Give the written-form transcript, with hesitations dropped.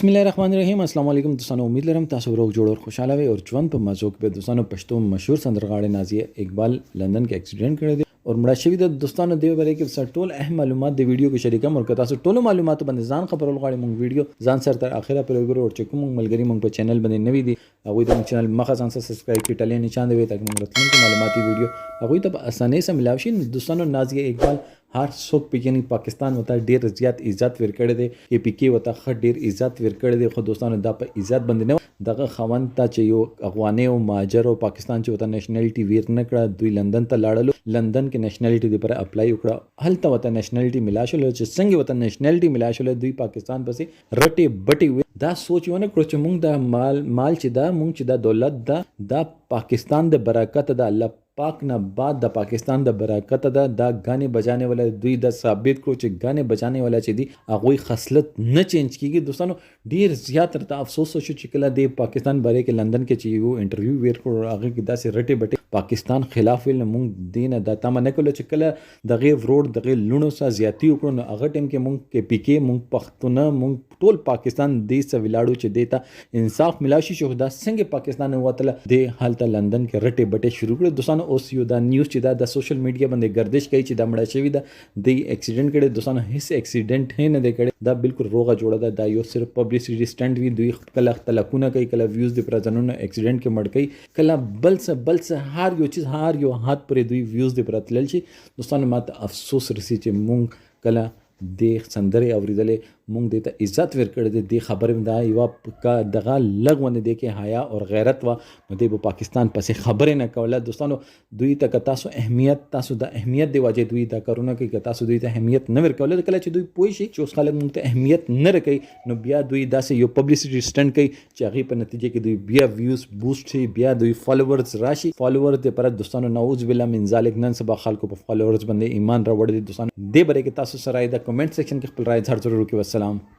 बिस्मिल्लाहिर्रहमानिर्रहीम अस्सलाम वालेकुम दोस्तों, उम्मीद लरम तासु रोग जोड़ और खुशहाल वे और ژوند په مزو کې دوستانو پښتو مشهور سندرغاړي نازیه اقبال لندن کې اکسیډنٹ کړی دی اور مړه شوی د دوستانو دی باره کې سر ټول اهم معلومات د ویډیو کې شریکم اور کتا سو ټولو معلومات باندې ځان خبرول غواړي مونږ ویډیو ځان سره تر اخره پرې وګورئ او چې کوم ملګری مونږ په چینل باندې نوی دي هغه د چینل مخه ځان سره سبسکرایب کړئ ټلې نشان دی تاکي موږ راتلونکي معلوماتي ویډیو هغه ته په اسانۍ سره ملاوي شي دوستانو نازیه اقبال هر څوک پیژني پاکستان وته ډیر زیات عزت ورکړي دي ای پی کې وته خ ډیر عزت ورکړي دي خو دوستانو دا په عزت باندې نه دغه خوند ته چې یو افغاني او مهاجر او پاکستان چې وته نېشنلټي ویر نه کړه دوی لندن ته لاړل لندن کې نېشنلټي لپاره اپلای وکړه هلته وته نېشنلټي ملا شول چې څنګه وته نېشنلټي ملا شول دوی پاکستان پسې رټي بټي دا سوچ ونه کړو چې موږ د مال چې دا موږ چې دا دولت دا پاکستان د برکت د الله پاک نه بعد د پاکستان د برکت دا غانې بجانے والا دوی د ثابت کړو چې غانې بجانے والا چې دی هغه خصلت نه چینج کیږي دوستانو ډیر زیات تر افسوس شو چې کله د پاکستان باره کې لندن کې چې یو انټرویو ور کړو هغه کې داسې رټي بټي پاکستان خلاف ول موږ دین د تمه نه کول چې کله دغه ورود دغه لونو سره زیاتی وکړو هغه ټیم کې موږ کې پی کې موږ پښتون موږ ټول پاکستان دې څه ولاړو چې دیتا انصاف ملاشي شو دا څنګه پاکستان وتل د حالت لندن کې رټي بټي شروع کړو دوستانو اوس یو دا نیوز چې دا د سوشل میډیا باندې گردش کوي چې دا مړه شوی دا د اکسیډنٹ کړي دوستانو هیڅ اکسیډنٹ نه دی کړي دا بالکل روغه جوړه ده دا یو صرف پبلسټی سټنټ وی دوی کله تلکونه کوي کله ویوز د پرځنونو اکسیډنٹ کې مړ کوي کله بل څه هر یو چیز هر یو هات پر دوی ویوز د پرتلل شي دوستانو ماته افسوس رسي چې مونږ کله د سندرې اوریدلې مونږ د ته عزت ورکړې د خبرې دا یو کا دغه لغونه د کې حیا او غیرت و د پاکستان پسې خبرې نه کوله دوستانو دوی ته تاسو اهمیت تاسو د اهمیت دی واجب دوی دا کارونه کوي تاسو دوی ته اهمیت نه ورکول کله چې دوی پوه شي چې اوس خلک مونږ ته اهمیت نه رکوي نو بیا دوی داسې یو پبلسټی سټنټ کوي چې هغه په نتیجه کې دوی بیا ویوز بوست شي بیا دوی فالوورز راشي فالوور ته پر دوستانو نعوذ بالله من ذلک نن سبا خلکو په فالوورز باندې ایمان راوړي دوستانو دې بره کې تاسو سره د کمنټ سیکشن کې خپل رائے ضرور وکړئ. والسلام.